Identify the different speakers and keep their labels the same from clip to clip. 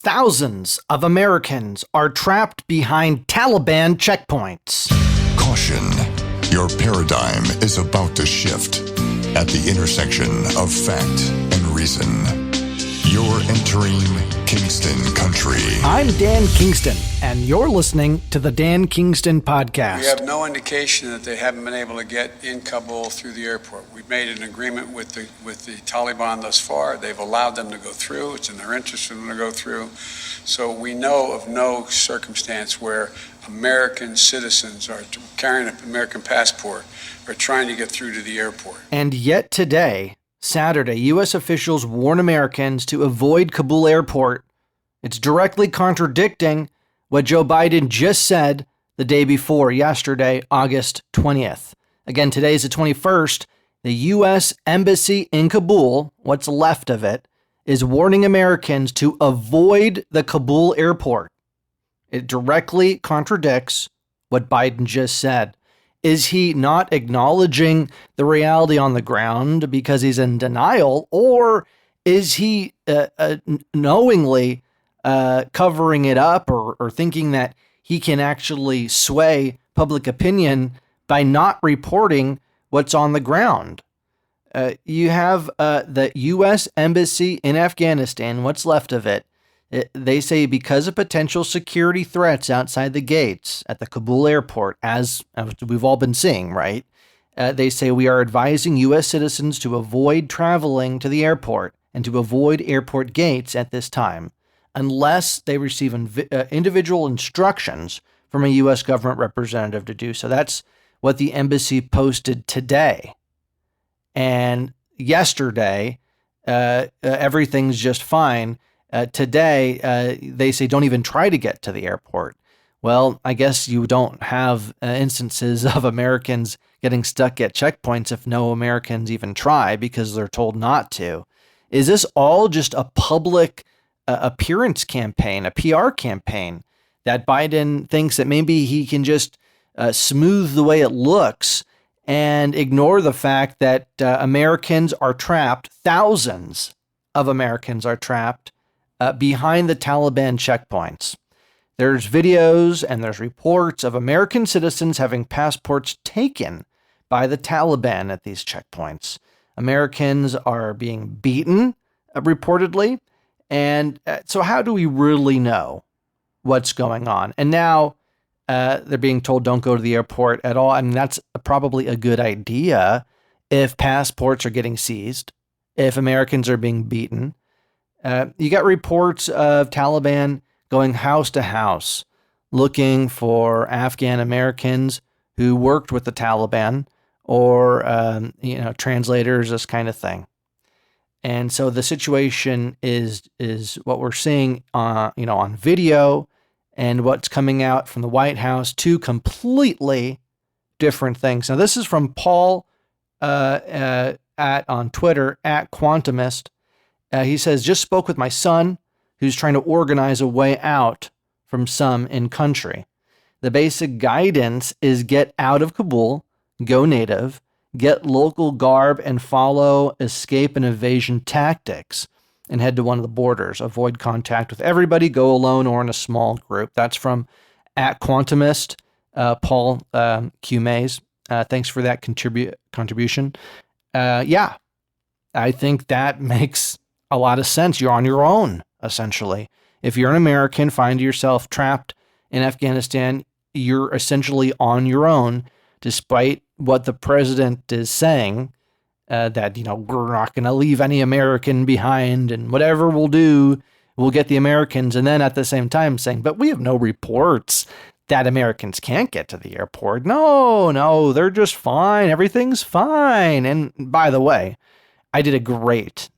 Speaker 1: Thousands of Americans are trapped behind Taliban checkpoints.
Speaker 2: Caution, your paradigm is about to shift at the intersection of fact and reason. You're entering Kingston Country.
Speaker 1: I'm Dan Kingston, and you're listening to the Dan Kingston Podcast.
Speaker 3: We have no indication that they haven't been able to get in Kabul through the airport. We've made an agreement with the Taliban thus far. They've allowed them to go through. It's in their interest for them to go through. So we know of no circumstance where American citizens are carrying an American passport are trying to get through to the airport.
Speaker 1: And yet today, Saturday, U.S. officials warn Americans to avoid Kabul airport. It's directly contradicting what Joe Biden just said the day before, yesterday, August 20th. Again, today's the 21st. The U.S. Embassy in Kabul, what's left of it, is warning Americans to avoid the Kabul airport. It directly contradicts what Biden just said. Is he not acknowledging the reality on the ground because he's in denial, or is he knowingly covering it up or thinking that he can actually sway public opinion by not reporting what's on the ground? You have the U.S. Embassy in Afghanistan, what's left of it. They say because of potential security threats outside the gates at the Kabul airport, as we've all been seeing, right? They say we are advising U.S. citizens to avoid traveling to the airport and to avoid airport gates at this time, unless they receive individual instructions from a U.S. government representative to do so. That's what the embassy posted today. And yesterday, everything's just fine. Today, they say don't even try to get to the airport. Well, I guess you don't have instances of Americans getting stuck at checkpoints if no Americans even try because they're told not to. Is this all just a public appearance campaign, a PR campaign, that Biden thinks that maybe he can just smooth the way it looks and ignore the fact that Americans are trapped, thousands of Americans are trapped behind the Taliban checkpoints? There's videos and there's reports of American citizens having passports taken by the Taliban at these checkpoints. Americans are being beaten, reportedly. And so how do we really know what's going on? And now they're being told don't go to the airport at all. I mean, that's probably a good idea if passports are getting seized, if Americans are being beaten. You got reports of Taliban going house to house looking for Afghan Americans who worked with the Taliban or, translators, this kind of thing. And so the situation is what we're seeing, on video and what's coming out from the White House, two completely different things. Now, this is from Paul on Twitter @Quantumist. He says, just spoke with my son, who's trying to organize a way out from some in country. The basic guidance is get out of Kabul, go native, get local garb, and follow escape and evasion tactics, and head to one of the borders. Avoid contact with everybody, go alone or in a small group. That's from @Quantumist, Paul Q. Mays. Thanks for that contribution. I think that makes a lot of sense. You're on your own, essentially. If you're an American, find yourself trapped in Afghanistan, you're essentially on your own, despite what the president is saying, that, we're not going to leave any American behind and whatever we'll do, we'll get the Americans. And then at the same time saying, but we have no reports that Americans can't get to the airport. No, they're just fine. Everything's fine. And by the way, I did a great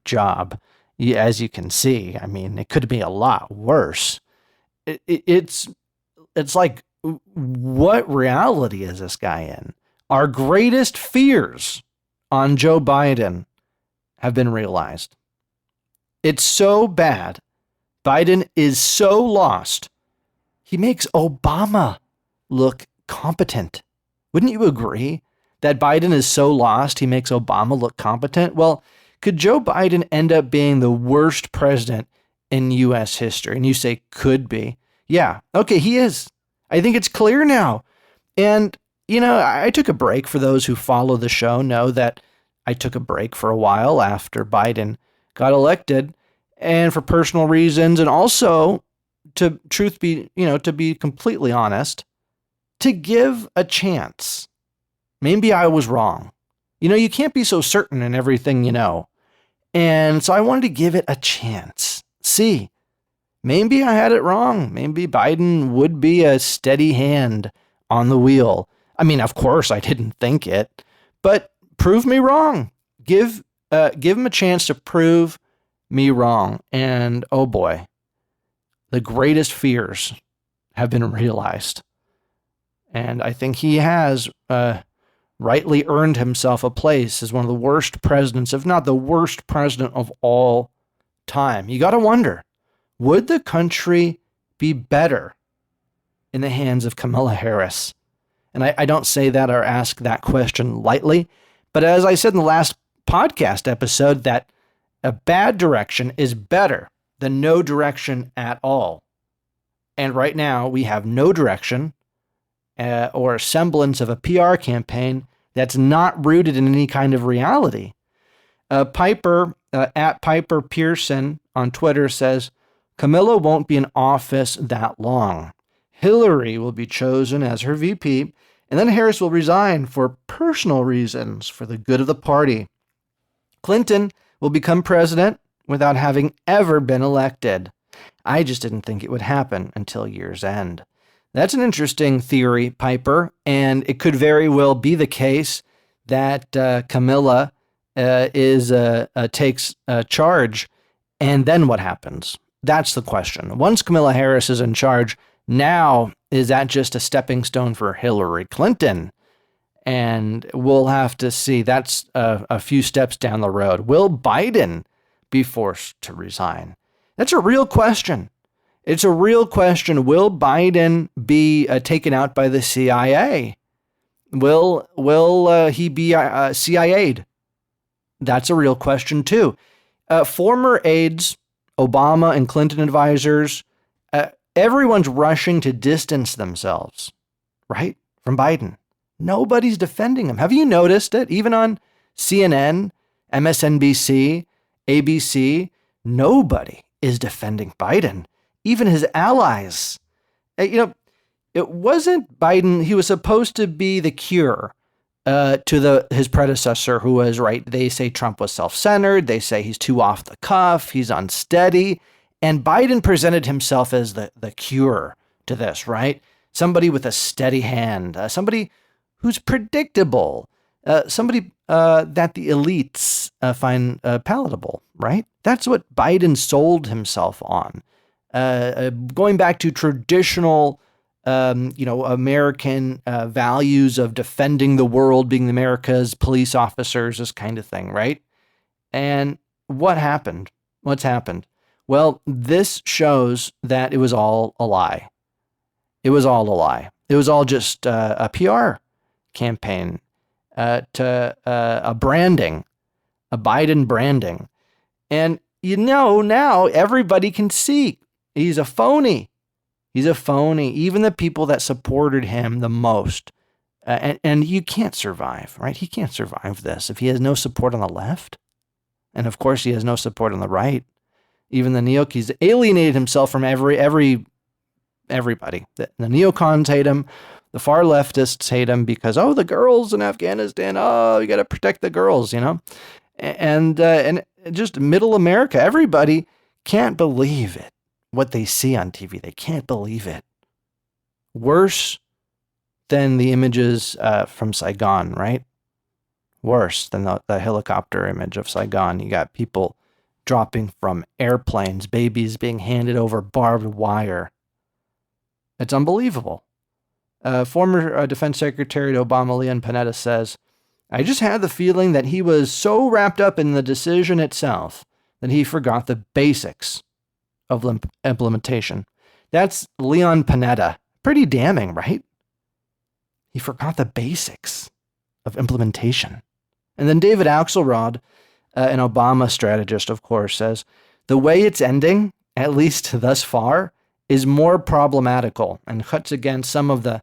Speaker 1: job, as you can see. I mean, it could be a lot worse. It's like, what reality is this guy in? Our greatest fears on Joe Biden have been realized. It's so bad. Biden is so lost. He makes Obama look competent. Wouldn't you agree that Biden is so lost he makes Obama look competent? Well, could Joe Biden end up being the worst president in U.S. history. And you say could be. Yeah. Okay, he is. I think it's clear now. And, I took a break. For those who follow the show know that I took a break for a while after Biden got elected, and for personal reasons, and also to be completely honest, to give a chance. Maybe I was wrong. You can't be so certain in everything you know. And so I wanted to give it a chance. See, maybe I had it wrong. Maybe Biden would be a steady hand on the wheel. I mean, of course, I didn't think it, but prove me wrong. Give him a chance to prove me wrong. And oh boy, the greatest fears have been realized. And I think he has rightly earned himself a place as one of the worst presidents, if not the worst president of all time. You got to wonder, would the country be better in the hands of Kamala Harris? And I don't say that or ask that question lightly, but as I said in the last podcast episode, that a bad direction is better than no direction at all. And right now we have no direction or a semblance of a PR campaign that's not rooted in any kind of reality. Piper, at Piper Pearson on Twitter says, Camilla won't be in office that long. Hillary will be chosen as her VP, and then Harris will resign for personal reasons for the good of the party. Clinton will become president without having ever been elected. I just didn't think it would happen until year's end. That's an interesting theory, Piper, and it could very well be the case that Camilla takes charge, and then what happens? That's the question. Once Kamala Harris is in charge, now is that just a stepping stone for Hillary Clinton? And we'll have to see. That's a few steps down the road. Will Biden be forced to resign? That's a real question. It's a real question. Will Biden be taken out by the CIA? Will he be CIA'd? That's a real question too. Former aides, Obama and Clinton advisors, everyone's rushing to distance themselves, right, from Biden. Nobody's defending him. Have you noticed it? Even on CNN, MSNBC, ABC, nobody is defending Biden. Even his allies. It wasn't Biden. He was supposed to be the cure to his predecessor, who was, right, they say Trump was self-centered. They say he's too off the cuff. He's unsteady. And Biden presented himself as the cure to this, right? Somebody with a steady hand, somebody who's predictable, somebody that the elites find palatable, right? That's what Biden sold himself on. Going back to traditional, American values of defending the world, being America's police officers, this kind of thing, right? And what happened? What's happened? Well, this shows that it was all a lie. It was all a lie. It was all just a PR campaign, to a branding, a Biden branding. And now everybody can see he's a phony. He's a phony. Even the people that supported him the most. And you can't survive, right? He can't survive this if he has no support on the left. And of course, he has no support on the right. Even the neocons alienated himself from everybody. The neocons hate him. The far leftists hate him because, the girls in Afghanistan, you got to protect the girls, and just middle America, everybody can't believe it. What they see on TV, they can't believe it. Worse than the images from Saigon, right? Worse than the helicopter image of Saigon. You got people dropping from airplanes, babies being handed over barbed wire. It's unbelievable. Former Defense Secretary to Obama, Leon Panetta, says, I just had the feeling that he was so wrapped up in the decision itself that he forgot the basics of implementation. That's Leon Panetta. Pretty damning, right? He forgot the basics of implementation. And then David Axelrod, an Obama strategist, of course, says, the way it's ending, at least thus far, is more problematical and cuts against some of the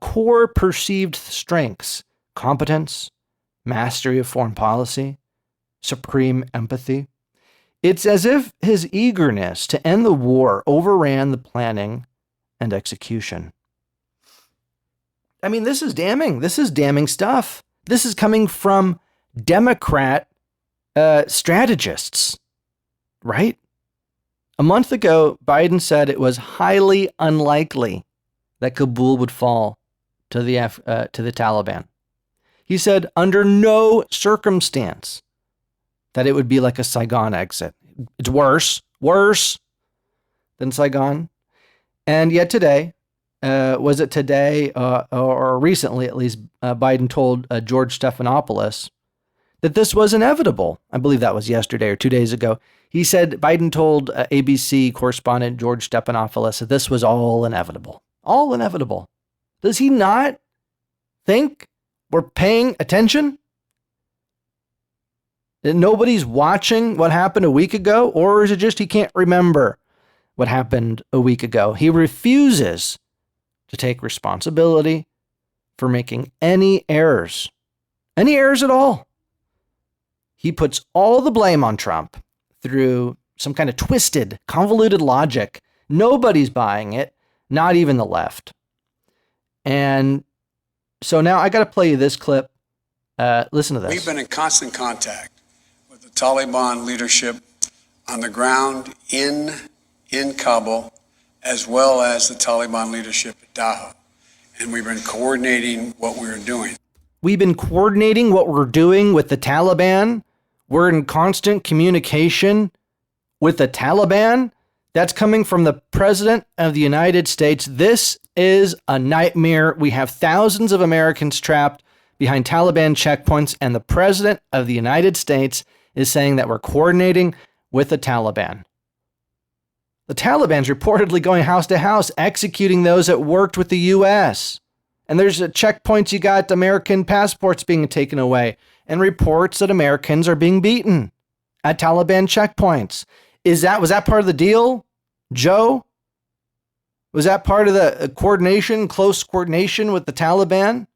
Speaker 1: core perceived strengths: competence, mastery of foreign policy, supreme empathy. It's as if his eagerness to end the war overran the planning and execution. I mean, this is damning. This is damning stuff. This is coming from Democrat strategists, right? A month ago, Biden said it was highly unlikely that Kabul would fall to the Taliban. He said under no circumstance that it would be like a Saigon exit. It's worse than Saigon. And yet today, was it today or recently at least, Biden told George Stephanopoulos that this was inevitable. I believe that was yesterday or 2 days ago. He said, Biden told ABC correspondent George Stephanopoulos that this was all inevitable. All inevitable. Does he not think we're paying attention? That nobody's watching what happened a week ago? Or is it just he can't remember what happened a week ago? He refuses to take responsibility for making any errors at all. He puts all the blame on Trump through some kind of twisted, convoluted logic. Nobody's buying it, not even the left. And so now I got to play you this clip. Listen to this.
Speaker 3: We've been in constant contact with the Taliban leadership on the ground in Kabul, as well as the Taliban leadership at Dahab. And we've been coordinating what we were doing.
Speaker 1: We've been coordinating what we're doing with the Taliban. We're in constant communication with the Taliban. That's coming from the President of the United States. This is a nightmare. We have thousands of Americans trapped behind Taliban checkpoints, and the President of the United States is saying that we're coordinating with the Taliban. The Taliban's reportedly going house to house, executing those that worked with the U.S. And there's checkpoints, you got American passports being taken away, and reports that Americans are being beaten at Taliban checkpoints. Was that part of the deal, Joe? Was that part of the coordination, close coordination with the Taliban?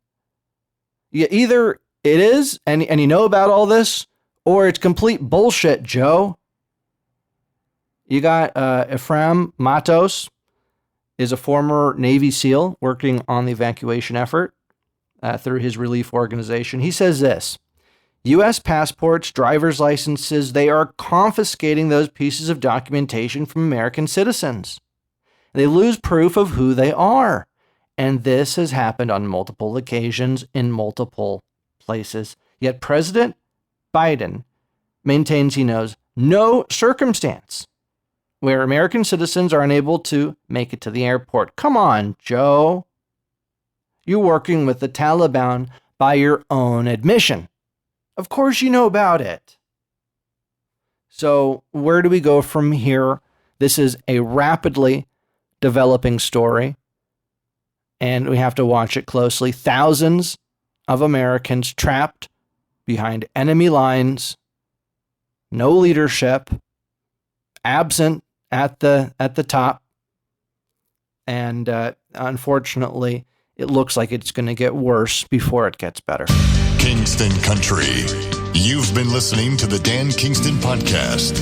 Speaker 1: Yeah, either it is, and you know about all this, or it's complete bullshit, Joe. You got Ephraim Matos, is a former Navy SEAL working on the evacuation effort through his relief organization. He says this: U.S. passports, driver's licenses, they are confiscating those pieces of documentation from American citizens. They lose proof of who they are. And this has happened on multiple occasions in multiple places. Yet President Biden maintains he knows no circumstance where American citizens are unable to make it to the airport. Come on, Joe. You're working with the Taliban by your own admission. Of course you know about it. So where do we go from here? This is a rapidly developing story, and we have to watch it closely. Thousands of Americans trapped behind enemy lines, no leadership, absent at the top, and unfortunately, it looks like it's going to get worse before it gets better.
Speaker 2: Kingston Country. You've been listening to the Dan Kingston Podcast.